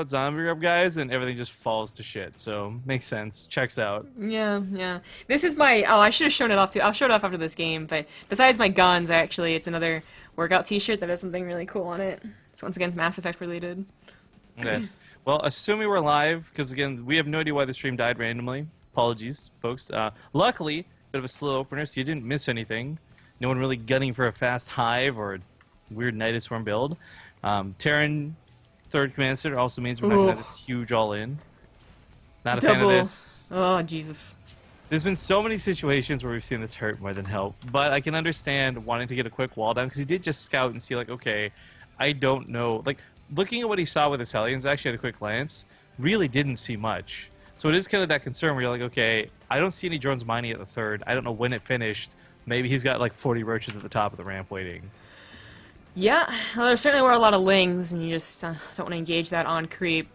zombie grub guys, and everything just falls to shit. So makes sense. Checks out. Yeah, yeah. This is my. Oh, I should have shown it off too. I'll show it off after this game. But besides my guns, actually, it's another workout T-shirt that has something really cool on it. So once again, it's Mass Effect related. Okay. Well, assuming we're live, because again, we have no idea why the stream died randomly. Apologies, folks. Luckily, bit of a slow opener, so you didn't miss anything. No one really gunning for a fast hive or weird Nidus Swarm build. Terran, third command center also means we're not gonna have this huge all in. Not a fan of this. Oh, Jesus. There's been so many situations where we've seen this hurt more than help, but I can understand wanting to get a quick wall down because he did just scout and see like, okay, I don't know. Like, looking at what he saw with his Hellions, actually at a quick glance, really didn't see much. So it is kind of that concern where you're like, okay, I don't see any drones mining at the third. I don't know when it finished. Maybe he's got like 40 roaches at the top of the ramp waiting. Yeah, well, there certainly were a lot of lings, and you just don't want to engage that on creep.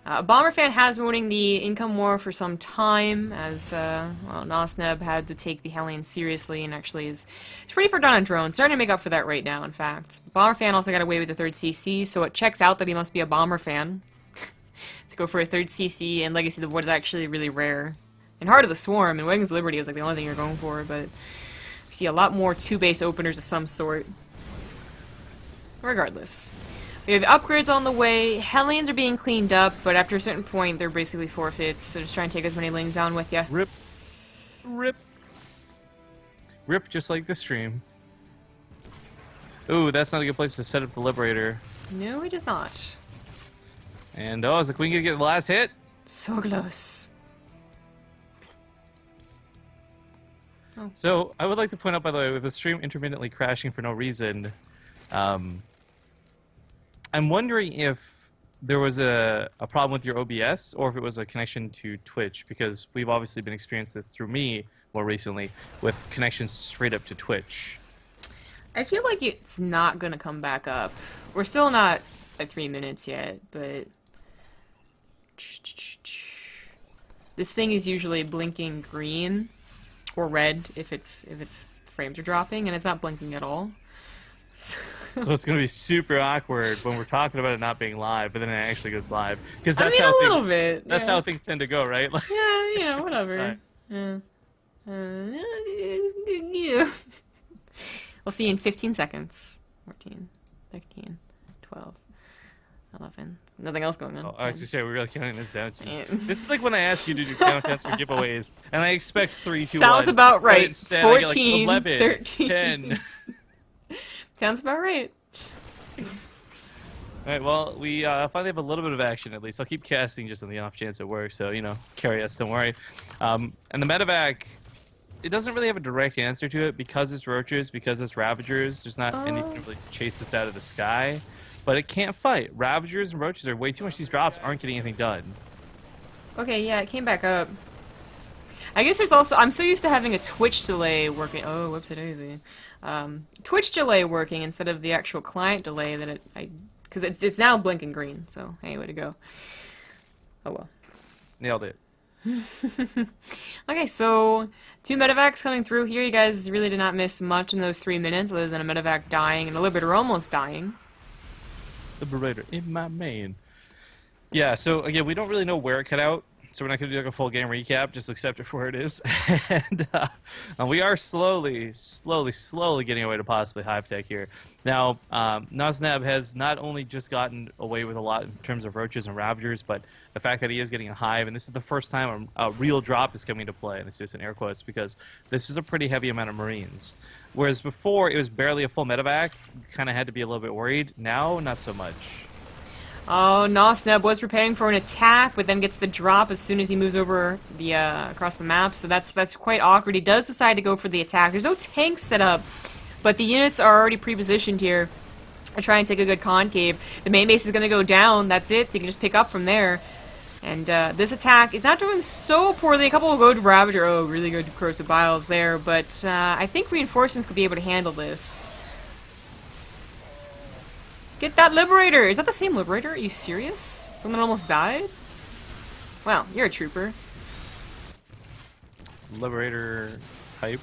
Bomber Fan has been winning the income war for some time, as well, Nosneb had to take the Hellions seriously and actually is pretty far down on drones. Starting to make up for that right now, in fact. Bomber Fan also got away with the third CC, so it checks out that he must be a Bomber Fan. To go for a third CC, and Legacy of the Void is actually really rare. And Heart of the Swarm and Wings of Liberty is like the only thing you're going for, but you see a lot more two-base openers of some sort. Regardless. We have upgrades on the way. Hellions are being cleaned up, but after a certain point, they're basically forfeits. So just try and take as many lings down with you. Rip. Rip. Rip just like the stream. Ooh, that's not a good place to set up the Liberator. No, it is not. And oh, is the Queen gonna get the last hit? So close. Oh. So, I would like to point out, by the way, with the stream intermittently crashing for no reason, I'm wondering if there was a problem with your OBS or if it was a connection to Twitch, because we've obviously been experiencing this through me more recently with connections straight up to Twitch. I feel like it's not gonna come back up. We're still not at 3 minutes yet, but this thing is usually blinking green or red if its frames are dropping, and it's not blinking at all. So it's going to be super awkward when we're talking about it not being live, but then it actually goes live. Because that's a little bit. That's how things tend to go, right? Like, yeah, you know, whatever. Yeah. Yeah. We'll see you in 15 seconds. 14, 13, 12, 11. Nothing else going on. Oh, I was just saying, we're really counting this down. Yeah. This is like when I ask you to do countdowns for giveaways, and I expect 3, 2, 1. Sounds about right. Instead, 14, I get like 11, 13. 10. Sounds about right. Alright, well, we finally have a little bit of action, at least. I'll keep casting just on the off chance it works, so, you know, carry us, don't worry. And the medevac, it doesn't really have a direct answer to it because it's roaches, because it's ravagers. There's not anything to really chase this out of the sky. But it can't fight. Ravagers and roaches are way too much. These drops aren't getting anything done. Okay, yeah, it came back up. I guess there's also... I'm so used to having a Twitch delay working... Oh, whoopsie-daisy. Twitch delay working instead of the actual client delay that because it's now blinking green, so hey, way to go. Oh well. Nailed it. Okay, so 2 medevacs coming through here. You guys really did not miss much in those 3 minutes, other than a medevac dying and a Liberator almost dying. Liberator in my main. Yeah, so again, we don't really know where it cut out, so we're not going to do like a full game recap, just accept it for where it is. And we are slowly getting away to possibly Hive Tech here. Now, Nosneb has not only just gotten away with a lot in terms of roaches and ravagers, but the fact that he is getting a hive, and this is the first time a real drop is coming into play, and it's just in air quotes, because this is a pretty heavy amount of Marines. Whereas before, it was barely a full medevac, you kind of had to be a little bit worried. Now, not so much. Oh, Nosneb was preparing for an attack, but then gets the drop as soon as he moves over the across the map, so that's quite awkward. He does decide to go for the attack. There's no tank set up, but the units are already pre-positioned here to try and take a good concave. The main base is going to go down, that's it. They can just pick up from there. And this attack is not doing so poorly. A couple will go to Ravager. Oh, really good Corrosive Biles there, but I think reinforcements could be able to handle this. Get that Liberator! Is that the same Liberator? Are you serious? The one that almost died? Wow, you're a trooper. Liberator hype.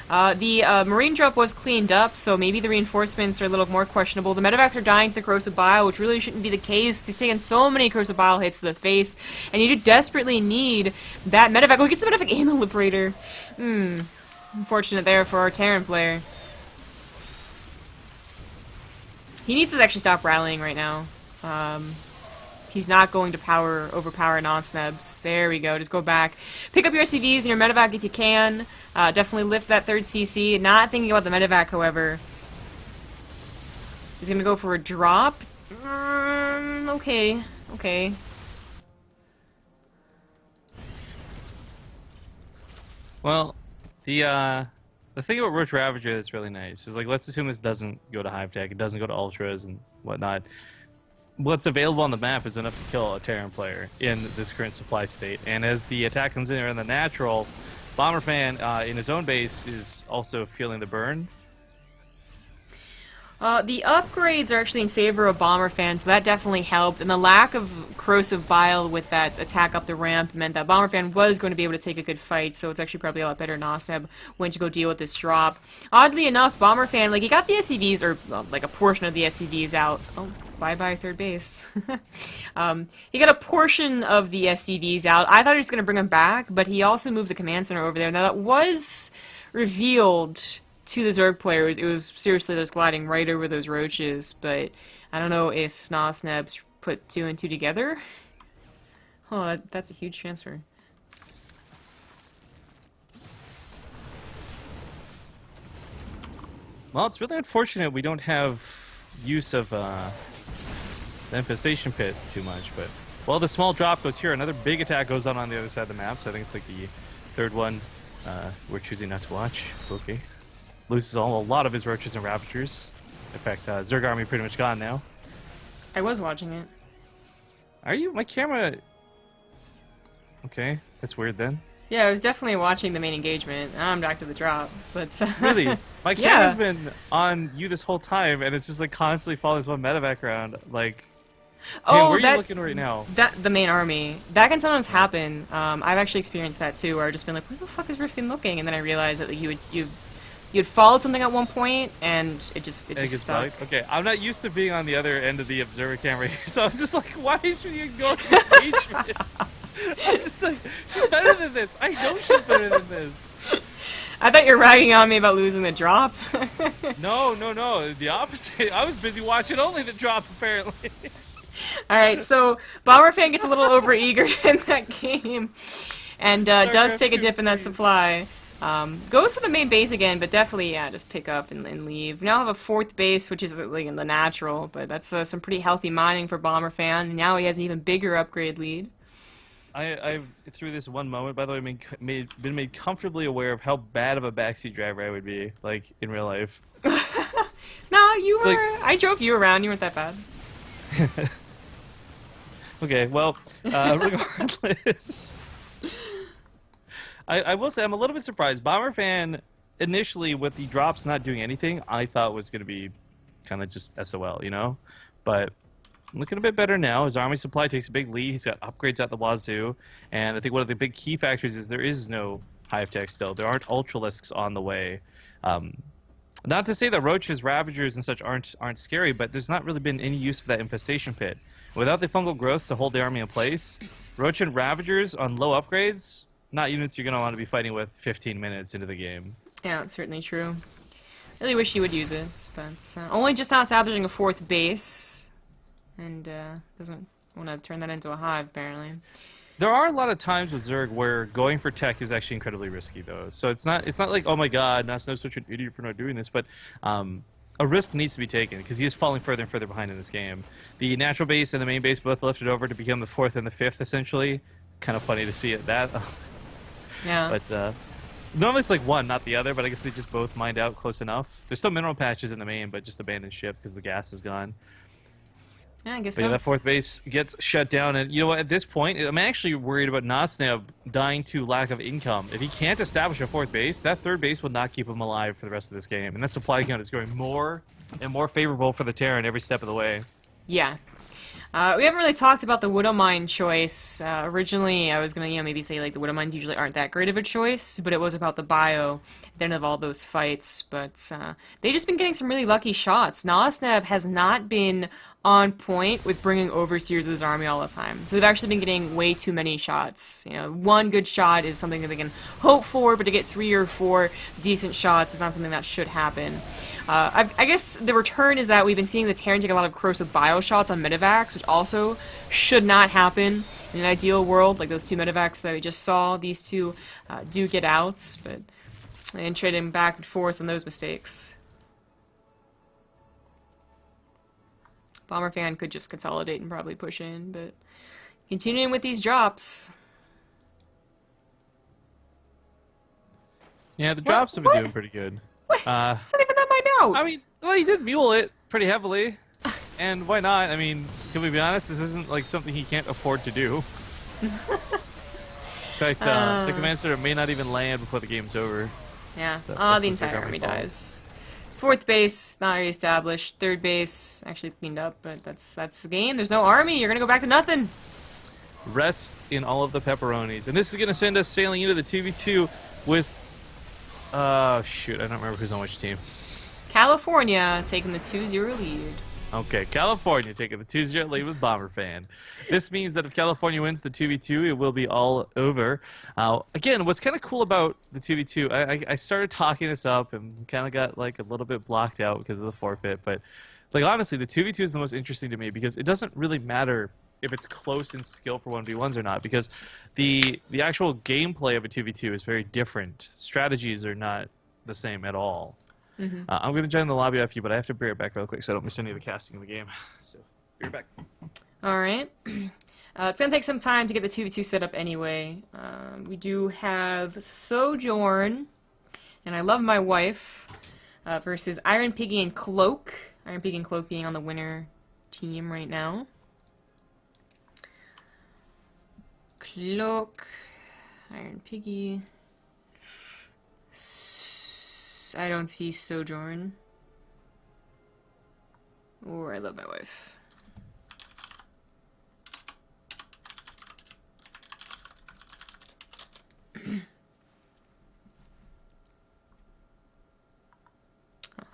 The marine drop was cleaned up, so maybe the reinforcements are a little more questionable. The medevacs are dying to the corrosive bile, which really shouldn't be the case. He's taken so many corrosive bile hits to the face, and you do desperately need that medevac. Oh, he gets the medevac and the liberator. Unfortunate there for our Terran player. He needs to actually stop rallying right now. He's not going to overpower non-snubs. There we go. Just go back. Pick up your SCVs and your medevac if you can. Definitely lift that third CC. Not thinking about the medevac, however. He's going to go for a drop. Okay. Okay. Well, the thing about Roach Ravager that's really nice is, like, let's assume this doesn't go to Hive Tech, it doesn't go to Ultras and whatnot. What's available on the map is enough to kill a Terran player in this current supply state. And as the attack comes in there in the natural, Bomber Fan in his own base is also feeling the burn. The upgrades are actually in favor of Bomber Fan, so that definitely helped. And the lack of corrosive bile with that attack up the ramp meant that Bomber Fan was going to be able to take a good fight, so it's actually probably a lot better Nosneb went to go deal with this drop. Oddly enough, Bomber Fan, like, he got the SCVs, or, well, like, a portion of the SCVs out. Oh, bye-bye third base. He got a portion of the SCVs out. I thought he was going to bring them back, but he also moved the command center over there. Now, that was revealed to the Zerg players. It was seriously just gliding right over those roaches, but I don't know if Nosnebs put 2 and 2 together. Oh, that's a huge transfer. Well, it's really unfortunate we don't have use of the infestation pit too much, but well, the small drop goes here. Another big attack goes on the other side of the map, so I think it's like the third one we're choosing not to watch. Okay. Loses a lot of his roaches and ravagers. In fact, Zerg army pretty much gone now. I was watching it. Are you? My camera... Okay, that's weird then. Yeah, I was definitely watching the main engagement. Now I'm back to the drop, but... Really? My camera's been on you this whole time, and it's just like constantly following this one medevac around. Like, man, where are you looking right now? The main army. That can sometimes happen. I've actually experienced that too, where I've just been like, where the fuck is Rifkin looking? And then I realized that you'd followed something at one point, and it just stuck. Okay, I'm not used to being on the other end of the observer camera here, so I was just like, why is she going to engagement? I'm just like, she's better than this. I know she's better than this. I thought you were ragging on me about losing the drop. No. The opposite. I was busy watching only the drop, apparently. Alright, so Bomber Fan gets a little overeager in that game, and does take a dip in that supply. Goes for the main base again, but definitely, yeah, just pick up and leave. We now have a fourth base, which is like in the natural, but that's some pretty healthy mining for Bomber Fan. Now he has an even bigger upgrade lead. I've through this one moment, by the way, been made comfortably aware of how bad of a backseat driver I would be, like, in real life. No, you were... Like, I drove you around, you weren't that bad. Okay, well, regardless... I will say I'm a little bit surprised. Bomber Fan, initially, with the drops not doing anything, I thought was going to be kind of just SOL, you know? But looking a bit better now. His army supply takes a big lead. He's got upgrades at the wazoo. And I think one of the big key factors is there is no Hive Tech still. There aren't Ultralisks on the way. Not to say that Roaches, Ravagers, and such aren't scary, but there's not really been any use for that infestation pit. Without the fungal growth to hold the army in place, Roach and Ravagers on low upgrades... not units you're going to want to be fighting with 15 minutes into the game. Yeah, that's certainly true. Really wish you would use it, but only just now establishing a fourth base, and doesn't want to turn that into a hive, apparently. There are a lot of times with Zerg where going for tech is actually incredibly risky, though. So it's not like, oh my god, Nosneb's such an idiot for not doing this, but a risk needs to be taken, because he is falling further and further behind in this game. The natural base and the main base both lifted over to become the 4th and the 5th, essentially. Kind of funny to see it that. Yeah. But normally it's like one, not the other, but I guess they just both mined out close enough. There's still mineral patches in the main, but just abandoned ship because the gas is gone. Yeah, I guess but so. Yeah, that 4th base gets shut down, and you know what, at this point, I'm actually worried about Nosneb dying to lack of income. If he can't establish a 4th base, that 3rd base will not keep him alive for the rest of this game, and that supply count is growing more and more favorable for the Terran every step of the way. Yeah. We haven't really talked about the Widow Mine choice. Originally, I was gonna, maybe say like the Widow Mines usually aren't that great of a choice, but it was about the bio at the end of all those fights. But they've just been getting some really lucky shots. Nosneb has not been on point with bringing overseers of his army all the time. So they've actually been getting way too many shots. One good shot is something that they can hope for, but to get 3 or 4 decent shots is not something that should happen. I guess the return is that we've been seeing the Terran take a lot of corrosive bio shots on medevacs, which also should not happen in an ideal world. Like those 2 medevacs that we just saw, these 2 do get outs, but and trading back and forth on those mistakes. Bomber fan could just consolidate and probably push in, but continuing with these drops. Yeah, the drops have been doing pretty good. What? It's not even that mine out. I mean, well, he did mule it pretty heavily, and why not? I mean, can we be honest? This isn't like something he can't afford to do. In fact, the command center may not even land before the game's over. Yeah. So The entire army dies. 4th base not re-established. 3rd base actually cleaned up, but that's the game. There's no army. You're gonna go back to nothing. Rest in all of the pepperonis, and this is gonna send us sailing into the 2v2 with. Shoot, I don't remember who's on which team. California taking the 2-0 lead. Okay, California taking the 2-0 lead with Bomber Fan. This means that if California wins the 2v2, it will be all over. Again, what's kind of cool about the 2v2, I started talking this up and kind of got like a little bit blocked out because of the forfeit, but like honestly, the 2v2 is the most interesting to me because it doesn't really matter if it's close in skill for 1v1s or not, because the actual gameplay of a 2v2 is very different. Strategies are not the same at all. Mm-hmm. I'm going to join the lobby after you, but I have to bring it back real quick so I don't miss any of the casting of the game. So, be right back. Alright. It's going to take some time to get the 2v2 set up anyway. We do have Sojourn, and I Love My Wife, versus Iron Piggy and Cloak. Iron Piggy and Cloak being on the winner team right now. Cloak, Iron Piggy. I don't see Sojourn. Or I Love My Wife.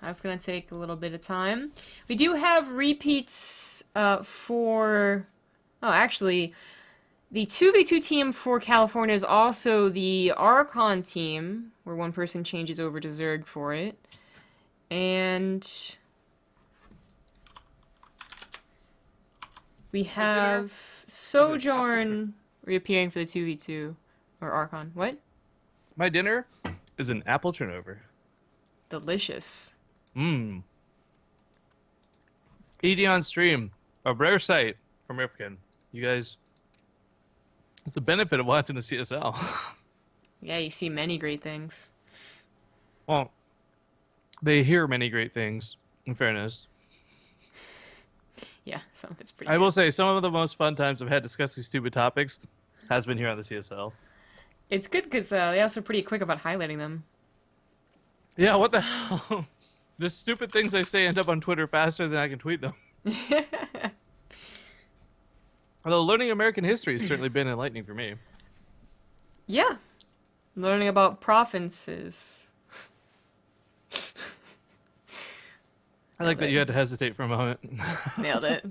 That's going to take a little bit of time. We do have repeats for... Oh, actually, the 2v2 team for California is also the Archon team, where one person changes over to Zerg for it. And we have Sojourn reappearing for the 2v2, or Archon. What? My dinner is an apple turnover. Delicious. Mmm. Eating on stream, a rare sight from Rifkin. You guys, it's the benefit of watching the CSL. Yeah, you see many great things. Well, they hear many great things, in fairness. Yeah, some of it's pretty I good. will say, some of the most fun times I've had discussing stupid topics has been here on the CSL. It's good because they also pretty quick about highlighting them. Yeah, what the hell? The stupid things I say end up on Twitter faster than I can tweet them. Although learning American history has certainly been enlightening for me. Yeah. Learning about provinces. I like that you had to hesitate for a moment. Nailed it.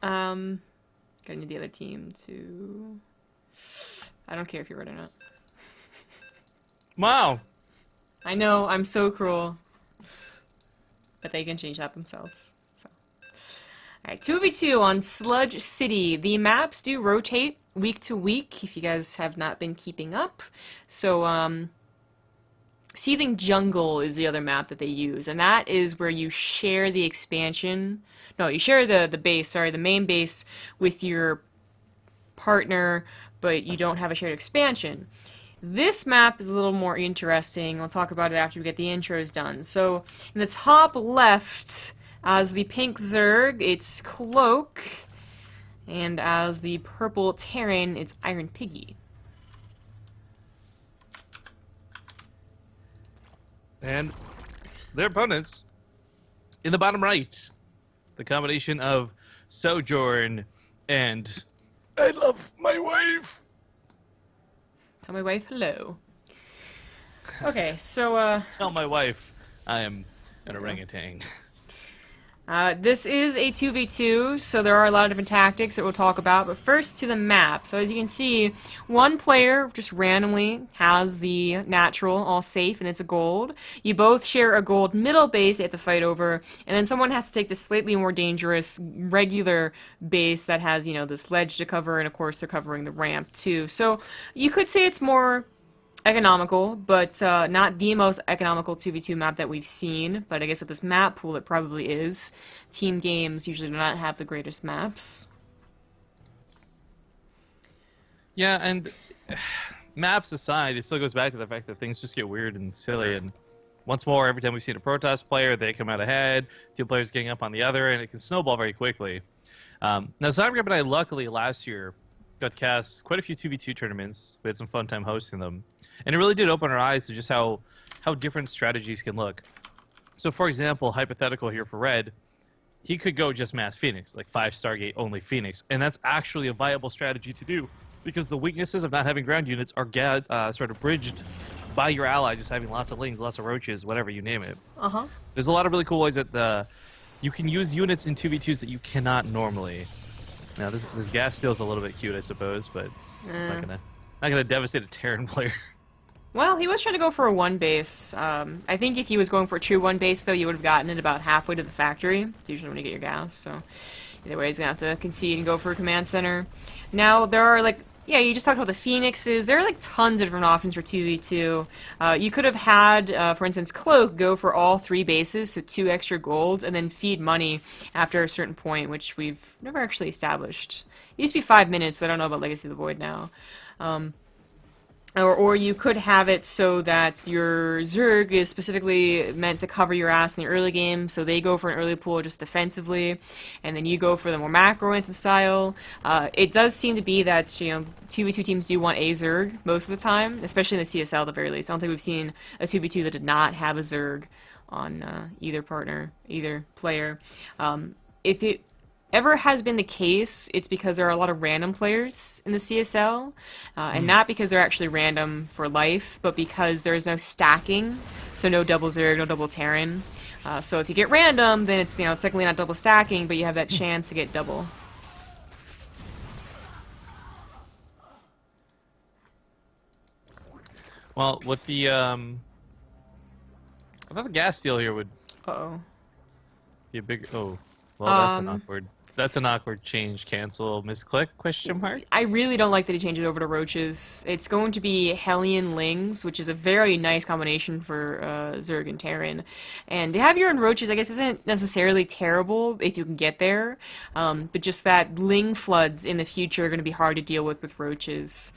Gonna need the other team to... I don't care if you're right or not. Wow. I know, I'm so cruel. But they can change that themselves. So. Alright, 2v2 on Sludge City. The maps do rotate week to week, if you guys have not been keeping up. So, Seething Jungle is the other map that they use, and that is where you share the expansion. No, you share the base, sorry, the main base with your partner, but you don't have a shared expansion. This map is a little more interesting. I'll talk about it after we get the intros done. So, in the top left, as the pink Zerg, it's Cloak, and as the purple Terran, it's Iron Piggy. And their opponents, in the bottom right, The combination of Sojourn and I love my wife. Tell my wife hello. Okay, so Tell my wife I am an orangutan. this is a 2v2, so there are a lot of different tactics that we'll talk about, but first to the map. So as you can see, one player just randomly has the natural all safe, and it's a gold. You both share a gold middle base you have to fight over, and then someone has to take the slightly more dangerous regular base that has, you know, this ledge to cover, and of course they're covering the ramp too. So you could say it's more economical, but not the most economical 2v2 map that we've seen. But I guess at this map pool, it probably is. Team games usually do not have the greatest maps. Yeah, and maps aside, it still goes back to the fact that things just get weird and silly. And once more, every time we've seen a Protoss player, they come out ahead, two players getting up on the other, and it can snowball very quickly. Now, Starcraft and I, luckily, last year, got to cast quite a few 2v2 tournaments. We had some fun time hosting them. And it really did open our eyes to just how different strategies can look. So, for example, hypothetical here for Red, he could go just Mass Phoenix, like 5 Stargate only Phoenix. And that's actually a viable strategy to do, because the weaknesses of not having ground units are sort of bridged by your ally just having lots of lings, lots of roaches, whatever, you name it. Uh-huh. There's a lot of really cool ways that you can use units in 2v2s that you cannot normally. Now, this gas steal's a little bit cute, I suppose, but it's not gonna devastate a Terran player. Well, he was trying to go for a 1 base. I think if he was going for a true 1 base, though, you would have gotten it about halfway to the factory. It's usually when you get your gas, so either way, he's gonna have to concede and go for a command center. Now, there are, like, yeah, you just talked about the Phoenixes. There are, like, tons of different options for 2v2. You could have had, for instance, Cloak go for all 3 bases, so 2 extra golds, and then feed money after a certain point, which we've never actually established. It used to be 5 minutes, but I don't know about Legacy of the Void now. Or you could have it so that your Zerg is specifically meant to cover your ass in the early game, so they go for an early pool just defensively, and then you go for the more macro style. It does seem to be that, you know, 2v2 teams do want a Zerg most of the time, especially in the CSL at the very least. I don't think we've seen a 2v2 that did not have a Zerg on either partner, either player. If it ever has been the case, it's because there are a lot of random players in the CSL, and not because they're actually random for life, but because there is no stacking, so no double Zerg, no double Terran. So if you get random, then it's, you know, it's technically not double stacking, but you have that chance to get double. Well, with the I thought the gas steal here would Uh-oh. be a big. Oh, well, that's an awkward change. Cancel, misclick? Question mark. I really don't like that he changed it over to roaches. It's going to be Hellion Lings, which is a very nice combination for Zerg and Terran. And to have your own roaches, I guess, isn't necessarily terrible if you can get there. But just that Ling floods in the future are going to be hard to deal with roaches.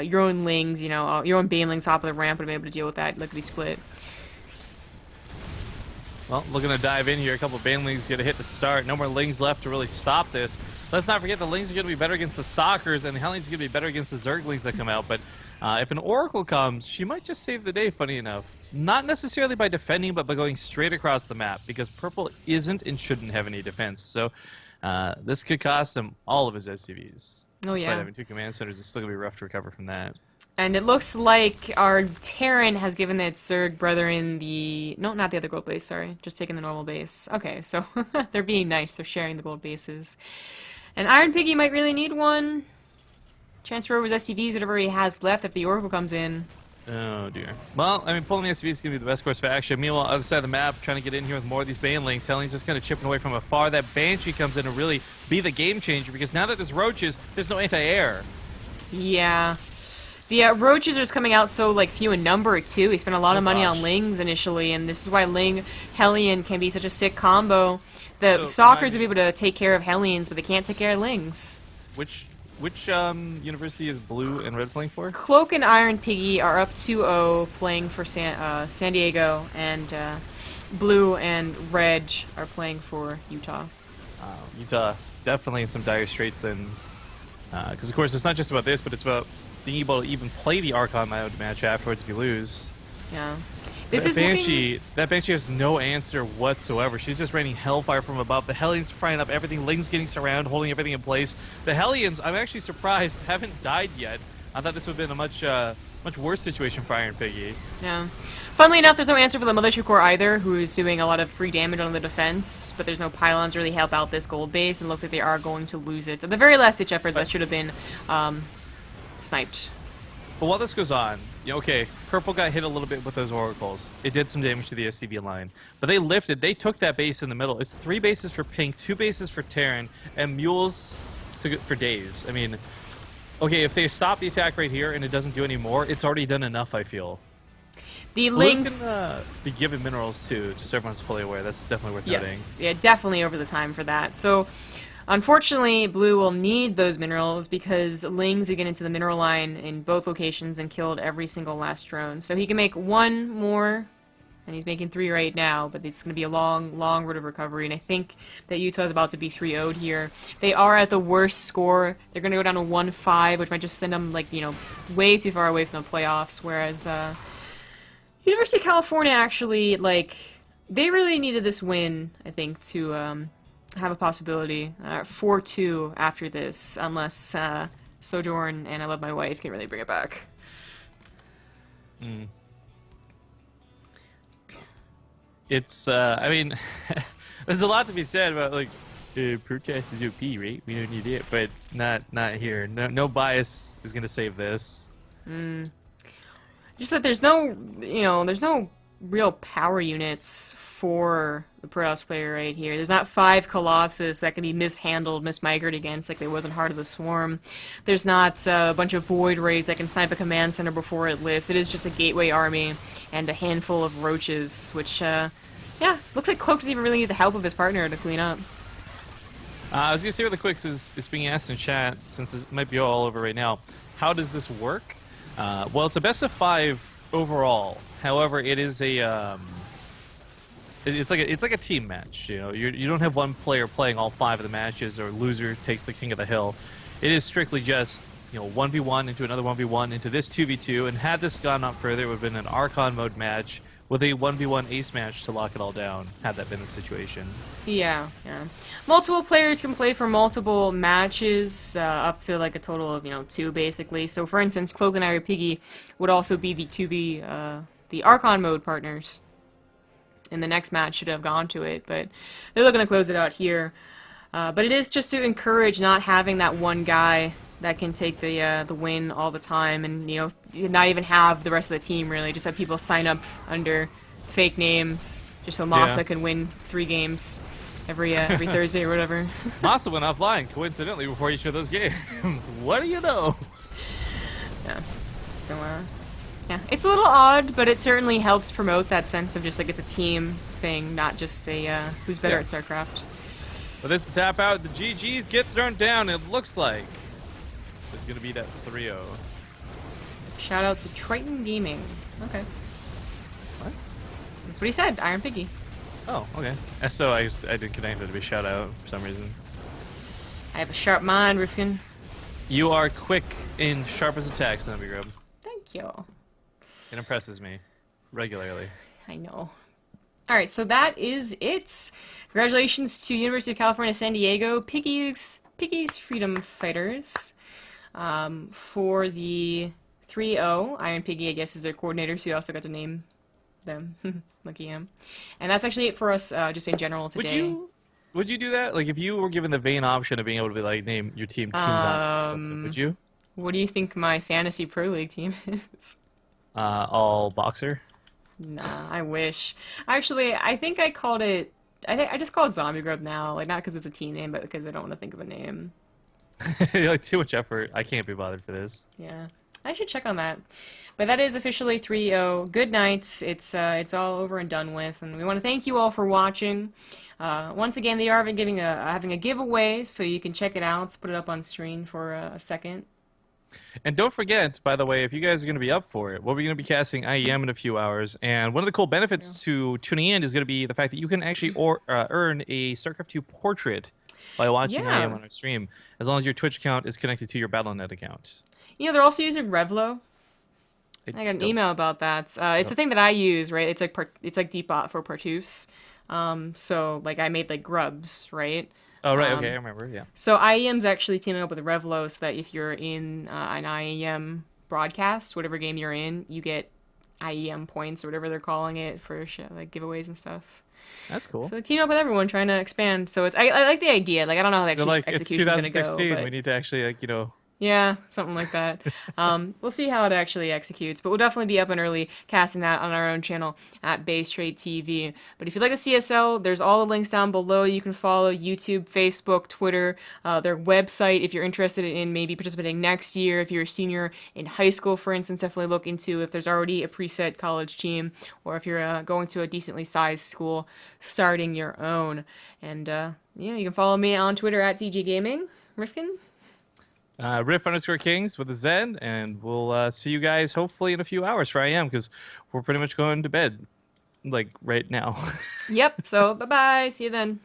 Your own Lings, you know, your own Banelings top of the ramp would be able to deal with that lickety split. Well, looking to dive in here. A couple of Banelings going to hit the start. No more Lings left to really stop this. Let's not forget the Lings are going to be better against the Stalkers, and the Hellions are going to be better against the Zerglings that come out. But if an Oracle comes, she might just save the day, funny enough. Not necessarily by defending, but by going straight across the map, because Purple isn't and shouldn't have any defense. So this could cost him all of his SCVs. Oh, Despite yeah. having 2 command centers, it's still going to be rough to recover from that. And it looks like our Terran has given its Zerg brethren the... No, not the other gold base, sorry. Just taking the normal base. Okay, so they're being nice. They're sharing the gold bases. And Iron Piggy might really need one. Transfer over his SCVs, whatever he has left if the Oracle comes in. Oh, dear. Well, I mean, pulling the SCVs is going to be the best course of action. Meanwhile, other side of the map, trying to get in here with more of these Banelings. Helling's just kind of chipping away from afar. That Banshee comes in to really be the game changer, because now that there's roaches, there's no anti-air. Yeah. The roaches are just coming out so, like, few in number, too. He spent a lot of money on Lings initially, and this is why Ling Hellion can be such a sick combo. The Stalkers will be able to take care of Hellions, but they can't take care of Lings. Which university is Blue and Red playing for? Cloak and Iron Piggy are up 2-0 playing for San Diego, and Blue and Red are playing for Utah. Utah definitely in some dire straits then. Because, of course, it's not just about this, but it's about being able to even play the Archon mode match afterwards if you lose. Yeah. This is looking... That Banshee has no answer whatsoever. She's just raining hellfire from above. The Hellions frying up everything. Ling's getting surrounded, holding everything in place. The Hellions, I'm actually surprised, haven't died yet. I thought this would have been a much worse situation for Iron Piggy. Yeah. Funnily enough, there's no answer for the Militia Corps either, who's doing a lot of free damage on the defense, but there's no pylons to really help out this gold base, and it looks like they are going to lose it. At the very last-ditch effort, that should have been sniped. But while this goes on, okay, Purple got hit a little bit with those oracles. It did some damage to the SCV line. But they took that base in the middle. It's 3 bases for Pink, 2 bases for Terran, and Mules for days. I mean, okay, if they stop the attack right here and it doesn't do any more, it's already done enough, I feel. The Blue links... can be given minerals too, just so everyone's fully aware. That's definitely worth yes, yeah, definitely over the time for that. So, unfortunately, Blue will need those minerals because Ling's get into the mineral line in both locations and killed every single last drone. So he can make 1 more, and he's making 3 right now, but it's going to be a long, long road of recovery, and I think that Utah's about to be 3-0'd here. They are at the worst score. They're going to go down to 1-5, which might just send them, like, way too far away from the playoffs, whereas, University of California actually, like, they really needed this win, I think, to have a possibility. 4-2 after this, unless Sojourn and I Love My Wife can really bring it back. Mm. It's, I mean, there's a lot to be said about, like, protest is OP, right? We don't need it, but not here. No bias is going to save this. Just that there's no, there's no real power units for the Protoss player right here. There's not 5 Colossus that can be mishandled, mismigrated against like there was in Heart of the Swarm. There's not a bunch of Void Rays that can snipe a command center before it lifts. It is just a gateway army and a handful of roaches, which, yeah, looks like Cloak doesn't even really need the help of his partner to clean up. I was going to say really quick, is being asked in chat, since it might be all over right now, how does this work? Well, it's a best of 5 overall. However, it is a it's like a team match. You don't have one player playing all 5 of the matches, or loser takes the king of the hill. It is strictly just 1v1 into another 1v1 into this 2v2. And had this gone on further, it would have been an Archon mode match with a 1v1 ace match to lock it all down. Had that been the situation. Yeah. Multiple players can play for multiple matches, up to like a total of 2 basically. So for instance, Cloak and Iron Piggy would also be the 2v the Archon mode partners. And the next match should have gone to it, but they're looking to close it out here. But it is just to encourage not having that one guy that can take the win all the time, and not even have the rest of the team really. Just have people sign up under fake names, just so Masa can win 3 games every Thursday or whatever. Masa went offline coincidentally before each of those games. What do you know? Yeah. So yeah, it's a little odd, but it certainly helps promote that sense of just like it's a team thing, not just a who's better at Starcraft. But this to tap out, the GGs get thrown down. It looks like this is gonna be that 3-0. Shout out to Triton Gaming. Okay. What? That's what he said. Iron Piggy. Oh, okay. So I didn't connect that to be shout out for some reason. I have a sharp mind, Rifkin. You are quick in sharpest attacks, Zombie Grub. Thank you. It impresses me regularly. I know. Alright, so that is it. Congratulations to University of California, San Diego, Piggy's Freedom Fighters, for the 3-0. Iron Piggy, I guess, is their coordinator, so you also got to name them. Lucky him. And that's actually it for us, just in general today. Would you do that? Like, if you were given the vain option of being able to be like, name your teams on or something, would you? What do you think my Fantasy Pro League team is? All boxer? Nah, I wish. Actually, I think I called it... I just call it Zombie Grub now. Like, not because it's a team name, but because I don't want to think of a name. Like, too much effort. I can't be bothered for this. Yeah. I should check on that. But that is officially 3-0. Good night. It's all over and done with. And we want to thank you all for watching. Once again, they are having a giveaway, so you can check it out. Let's put it up on screen for a second. And don't forget, by the way, if you guys are going to be up for it, we're going to be casting IEM in a few hours. And one of the cool benefits to tuning in is going to be the fact that you can actually earn a StarCraft 2 portrait by watching IEM on our stream, as long as your Twitch account is connected to your Battle.net account. They're also using Revlo. I I got an don't email about that. It's a know. thing that I use, right? It's like Depot for Partoofs. So like I made like grubs, right? Oh, right. Okay, I Um, remember. Yeah. so IEM's actually teaming up with Revlo so that if you're in an IEM broadcast, whatever game you're in, you get IEM points or whatever they're calling it for like giveaways and stuff. That's cool. So team up with everyone trying to expand. So I like the idea. Like I don't know how the They're like, it's execution's gonna go, 2016. We but need to actually, like, yeah, something like that. We'll see how it actually executes, but we'll definitely be up and early casting that on our own channel at Base Trade TV. But if you like the CSL, there's all the links down below. You can follow YouTube, Facebook, Twitter, their website if you're interested in maybe participating next year. If you're a senior in high school, for instance, definitely look into if there's already a preset college team, or if you're going to a decently sized school, starting your own. And yeah, you can follow me on Twitter at ZG Gaming. Rifkin? Riff_Kings with a Z, and we'll see you guys hopefully in a few hours for IM because we're pretty much going to bed like right now. Yep. So bye bye. See you then.